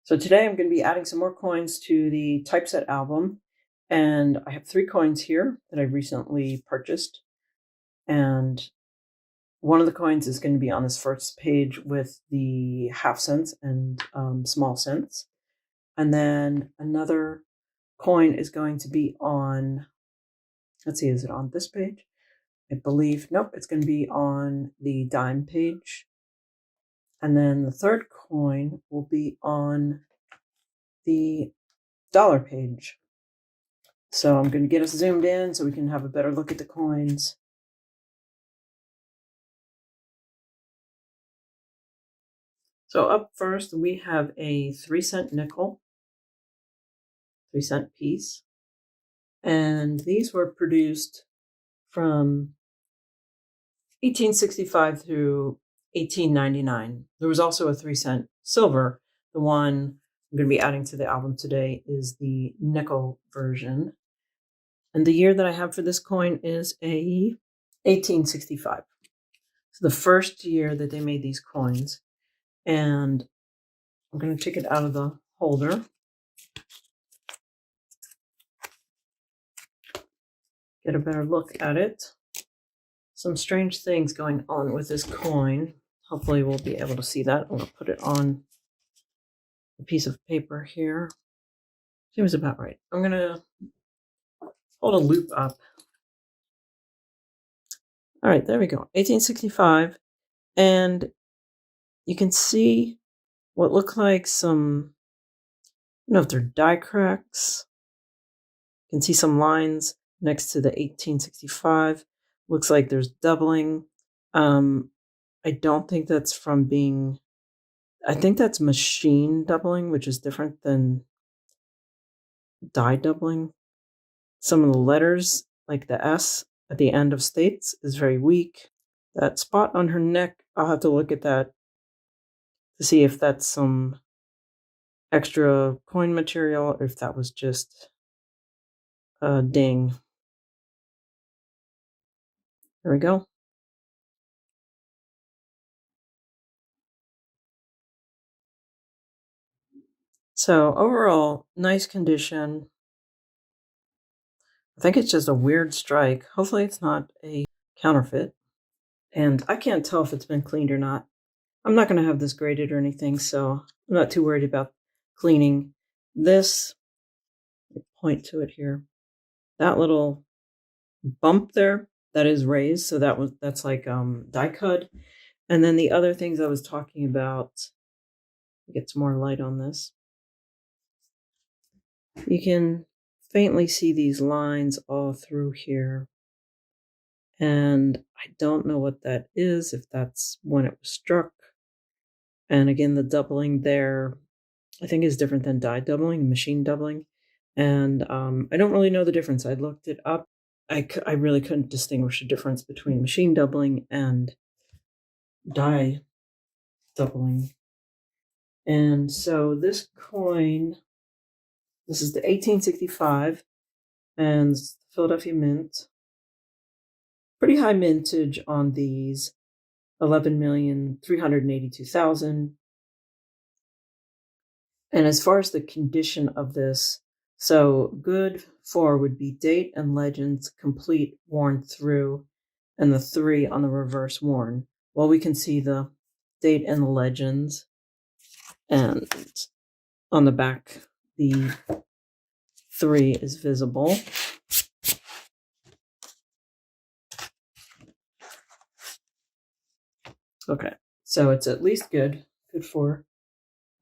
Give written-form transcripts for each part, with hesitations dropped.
So today I'm going to be adding some more coins to the typeset album, and I have 3 coins here that I recently purchased, and one of the coins is going to be on this first page with the half cents and small cents, and then another coin is going to be on, let's see, is it on this page? I believe, nope, it's going to be on the dime page, and then the third coin will be on the dollar page. So I'm going to get us zoomed in so we can have a better look at the coins. So up first, we have a 3-cent nickel, 3-cent piece. And these were produced from 1865 through 1899. There was also a 3-cent silver. The one I'm going to be adding to the album today is the nickel version. And the year that I have for this coin is 1865. So the first year that they made these coins. And I'm going to take it out of the holder. Get a better look at it. Some strange things going on with this coin. Hopefully we'll be able to see that. I'm going to put it on a piece of paper here. Seems about right. I'm going to hold a loop up. All right, there we go. 1865. And you can see what look like some, I don't know if they're die cracks. You can see some lines next to the 1865. Looks like there's doubling. I don't think that's from being, I think that's machine doubling, which is different than die doubling. Some of the letters, like the S at the end of states, is very weak. That spot on her neck, I'll have to look at that to see if that's some extra coin material or if that was just a ding. There we go. So overall, nice condition. I think it's just a weird strike. Hopefully it's not a counterfeit. And I can't tell if it's been cleaned or not. I'm not going to have this graded or anything, so I'm not too worried about cleaning. This, point to it here, that little bump there, that is raised, so that's like die cut. And then the other things I was talking about, get some more light on this. You can faintly see these lines all through here. And I don't know what that is, if that's when it was struck. And again, the doubling there, I think is different than die doubling, machine doubling. And I don't really know the difference. I looked it up. I really couldn't distinguish the difference between machine doubling and die doubling. And so this coin, this is the 1865, and it's the Philadelphia Mint. Pretty high mintage on these, 11,382,000. And as far as the condition of this, so good for would be date and legends, complete, worn through, and the 3 on the reverse worn. Well, we can see the date and the legends, and on the back, the 3 is visible. Okay, so it's at least good for.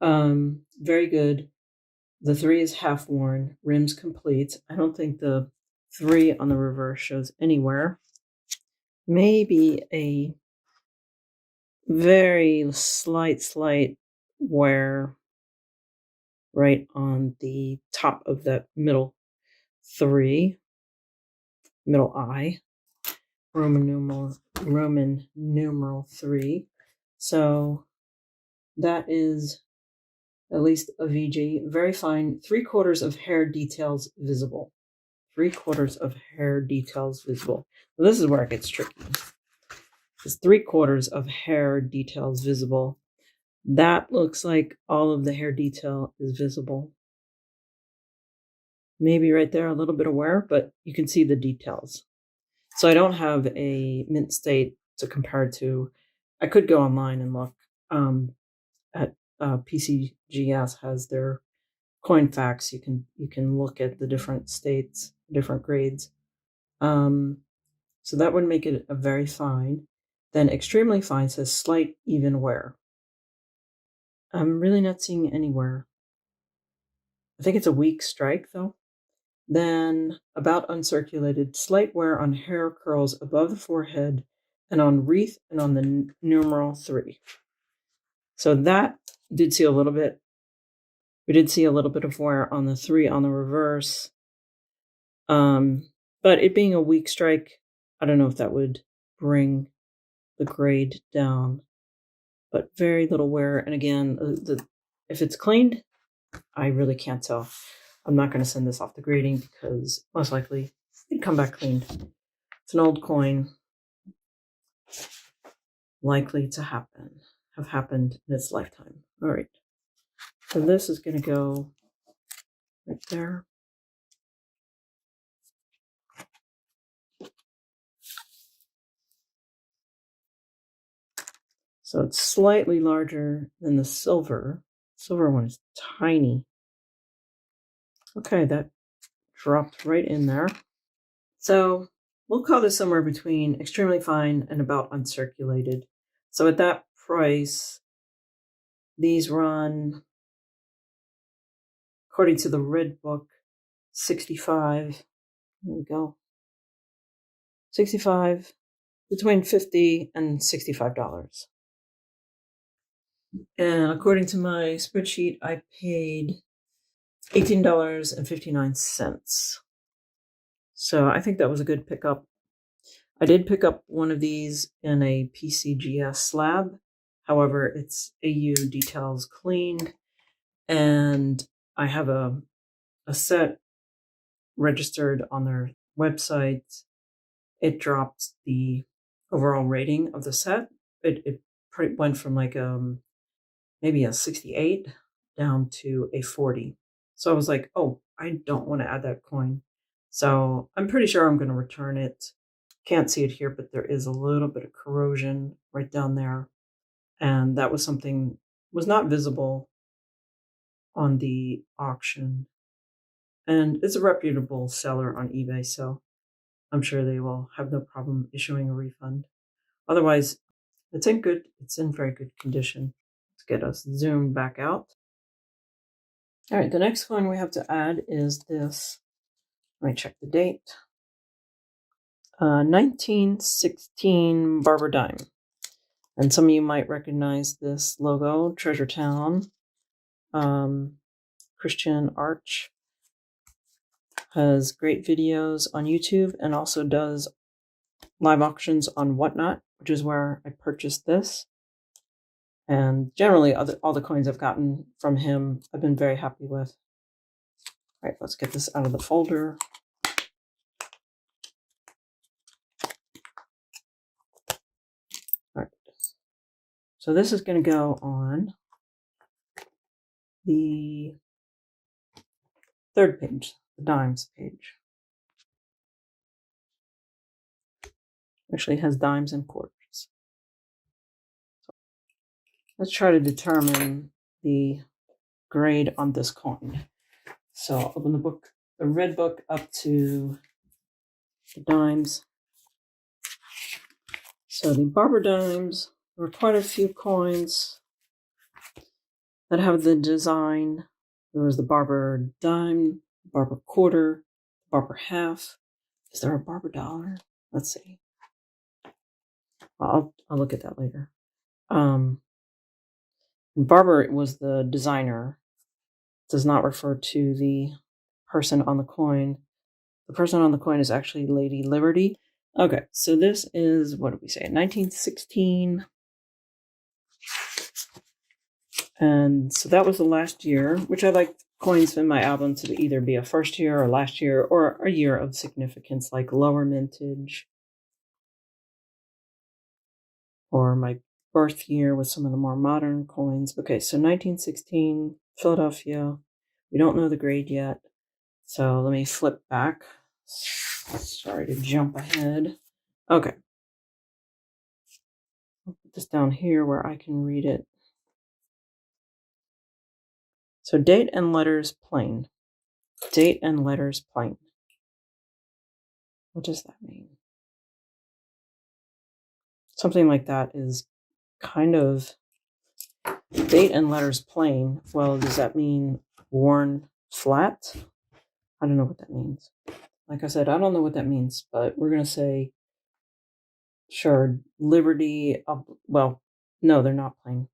Very good. The 3 is half worn, rims complete. I don't think the 3 on the reverse shows anywhere. Maybe a very slight wear right on the top of that middle 3, middle I, Roman numeral 3. So that is at least a VG. Very fine. 3/4 of hair details visible. 3/4 of hair details visible. Well, this is where it gets tricky. It's 3/4 of hair details visible. That looks like all of the hair detail is visible. Maybe right there a little bit of wear, but you can see the details. So I don't have a mint state to compare to. I could go online and look at PCGS has their coin facts. You can look at the different states, different grades. So that would make it a very fine. Then extremely fine says slight even wear. I'm really not seeing any wear. I think it's a weak strike though. Then about uncirculated, slight wear on hair curls above the forehead and on wreath and on the numeral 3. So that did see a little bit. We did see a little bit of wear on the 3 on the reverse. But it being a weak strike, I don't know if that would bring the grade down. But very little wear. And again, if it's cleaned, I really can't tell. I'm not going to send this off to grading because most likely it'd come back cleaned. It's an old coin. Likely to have happened in its lifetime. All right. So this is going to go right there. So it's slightly larger than the silver. Silver one is tiny. Okay, that dropped right in there. So we'll call this somewhere between extremely fine and about uncirculated. So at that price, these run, according to the red book, 65. There we go. 65, between $50 and $65. And according to my spreadsheet, I paid $18.59. So I think that was a good pickup. I did pick up one of these in a PCGS slab. However, it's AU details cleaned, and I have a set registered on their website. It dropped the overall rating of the set. It went from like maybe a 68 down to a 40. So I was like, oh, I don't want to add that coin. So I'm pretty sure I'm going to return it. Can't see it here, but there is a little bit of corrosion right down there. And that was something was not visible on the auction. And it's a reputable seller on eBay, so I'm sure they will have no problem issuing a refund. Otherwise, it's in very good condition. Let's get us zoomed back out. All right, the next coin we have to add is this. Let me check the date. 1916 Barber dime. And some of you might recognize this logo, Treasure Town. Christian Arch has great videos on YouTube and also does live auctions on Whatnot, which is where I purchased this. And generally, all the coins I've gotten from him, I've been very happy with. All right, let's get this out of the folder. All right. So this is going to go on the third page, the dimes page. Actually, it has dimes and quarters. Let's try to determine the grade on this coin. So I'll open the book, the red book, up to the dimes. So the Barber dimes, there are quite a few coins that have the design. There was the Barber dime, Barber quarter, Barber half. Is there a Barber dollar? Let's see. I'll look at that later. Barber was the designer. It does not refer to the person on the coin. The person on the coin is actually Lady Liberty. Okay, so this is, what did we say, 1916. And so that was the last year, which I like coins in my album to either be a first year or last year or a year of significance, like lower mintage. Or my birth year with some of the more modern coins. Okay, so 1916, Philadelphia. We don't know the grade yet. So let me flip back. Sorry to jump ahead. Okay. I'll put this down here where I can read it. So date and letters plain. Date and letters plain. What does that mean? Something like that is kind of date and letters plain. Well, does that mean worn flat? I don't know what that means. Like I said, I don't know what that means, but we're going to say, sure, Liberty, well, no, they're not plain.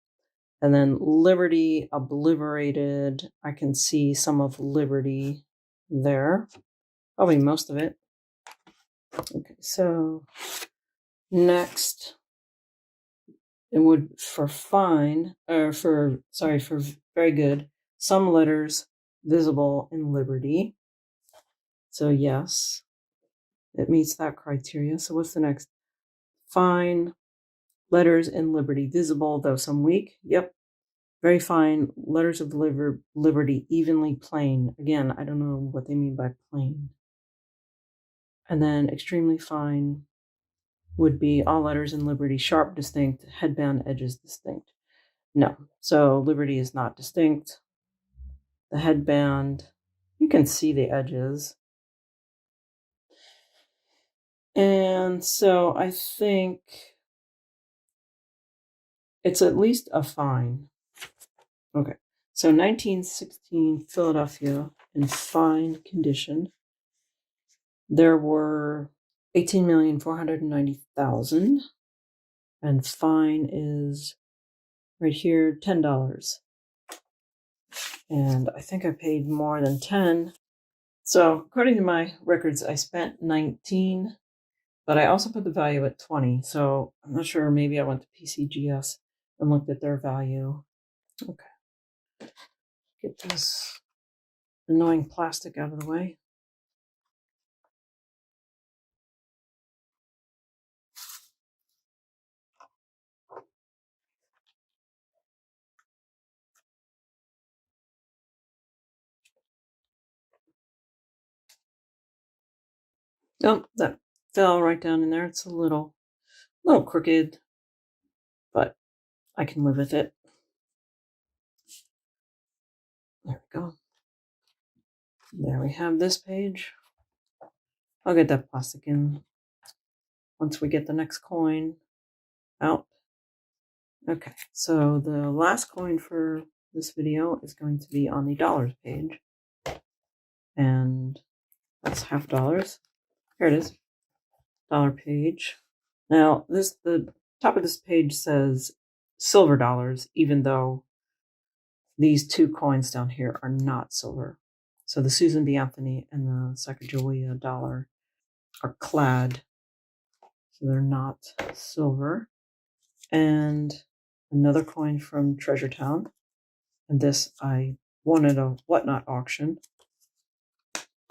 And then Liberty obliterated. I can see some of Liberty there. Probably most of it. Okay, so next, it would for fine, or for very good, some letters visible in Liberty. So yes, it meets that criteria. So what's the next? Fine, letters in Liberty visible, though some weak. Yep. Very fine, letters of Liberty evenly plain. Again, I don't know what they mean by plain. And then extremely fine would be all letters in Liberty sharp, distinct, headband edges distinct. No, so Liberty is not distinct. The headband, you can see the edges. And so I think it's at least a fine. Okay, so 1916 Philadelphia in fine condition. There were 18,490,000, and fine is right here, $10. And I think I paid more than 10. So according to my records, I spent 19, but I also put the value at 20. So I'm not sure, maybe I went to PCGS and looked at their value. Okay. Get this annoying plastic out of the way. Oh, that fell right down in there. It's a little crooked, but I can live with it. There we go. There we have this page. I'll get that plastic in once we get the next coin out. Okay, so the last coin for this video is going to be on the dollars page. And that's $50. Here it is, dollar page. Now, the top of this page says silver dollars, even though these two coins down here are not silver. So the Susan B. Anthony and the Sacagawea dollar are clad, so they're not silver. And another coin from Treasure Town. And this I won at a Whatnot auction.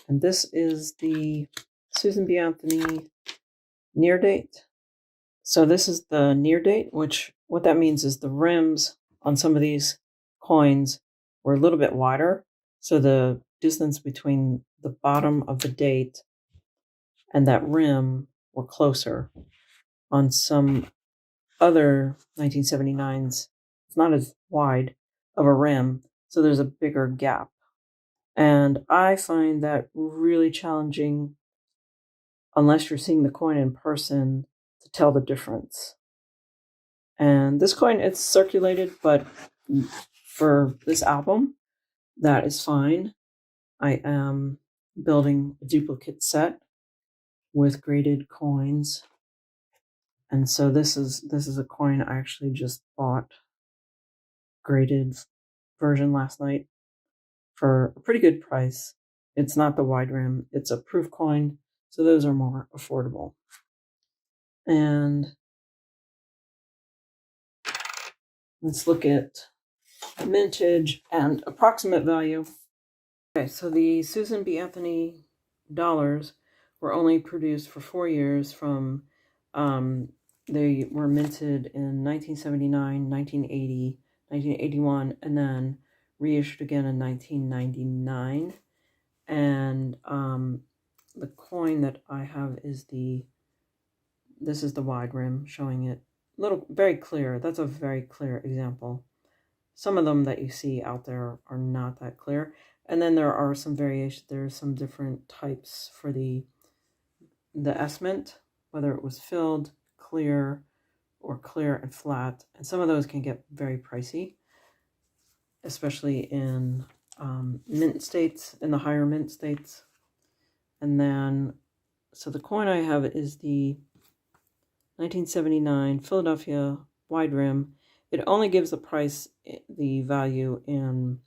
And this is the Susan B. Anthony near date. So this is the near date, which what that means is the rims on some of these coins were a little bit wider. So the distance between the bottom of the date and that rim were closer. On some other 1979s, it's not as wide of a rim, so there's a bigger gap. And I find that really challenging unless you're seeing the coin in person to tell the difference. And this coin, it's circulated, but for this album, that is fine. I am building a duplicate set with graded coins. And so this is a coin I actually just bought, graded version last night for a pretty good price. It's not the wide rim, it's a proof coin, so those are more affordable. And let's look at mintage and approximate value. Okay, so the Susan B. Anthony dollars were only produced for 4 years from They were minted in 1979, 1980, 1981, and then reissued again in 1999. And the coin that I have is this is the wide rim, showing it very clear. That's a very clear example. Some of them that you see out there are not that clear. And then there are some variations. There's some different types for the S-mint, whether it was filled, clear, or clear and flat. And some of those can get very pricey, especially in mint states, in the higher mint states. And then, so the coin I have is the 1979 Philadelphia wide rim. It only gives the price, the value in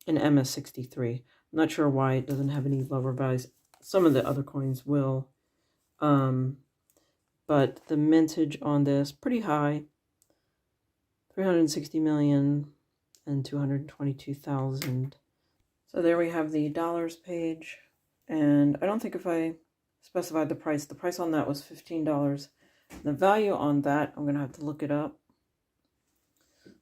MS63. I'm not sure why it doesn't have any lower values. Some of the other coins will. But the mintage on this, pretty high. 360 million and 222,000. So there we have the dollars page. And I don't think if I specified the price on that was $15. The value on that, I'm going to have to look it up.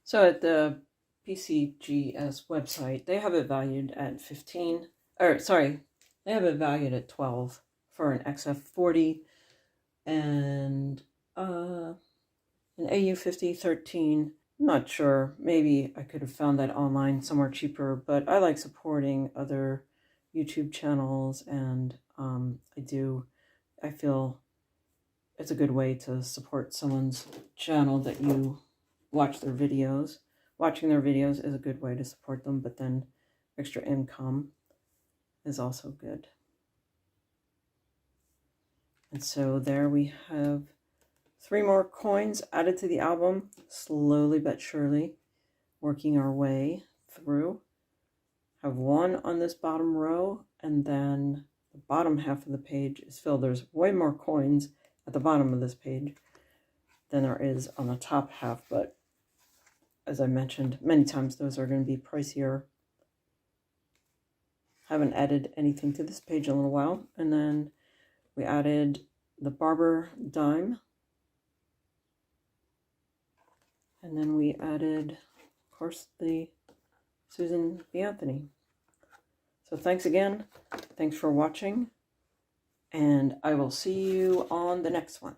So at the PCGS website, they have it valued at they have it valued at 12 for an XF40 and an AU50 13. I'm not sure. Maybe I could have found that online somewhere cheaper, but I like supporting other YouTube channels, and I feel it's a good way to support someone's channel that you watch their videos. Watching their videos is a good way to support them, but then extra income is also good. And so there we have 3 more coins added to the album, slowly but surely, working our way through. Have 1 on this bottom row, and then the bottom half of the page is filled. There's way more coins at the bottom of this page than there is on the top half, but as I mentioned many times, those are going to be pricier. Haven't added anything to this page in a little while. And then we added the Barber dime. And then we added, of course, the Susan B. Anthony. So thanks again. Thanks for watching. And I will see you on the next one.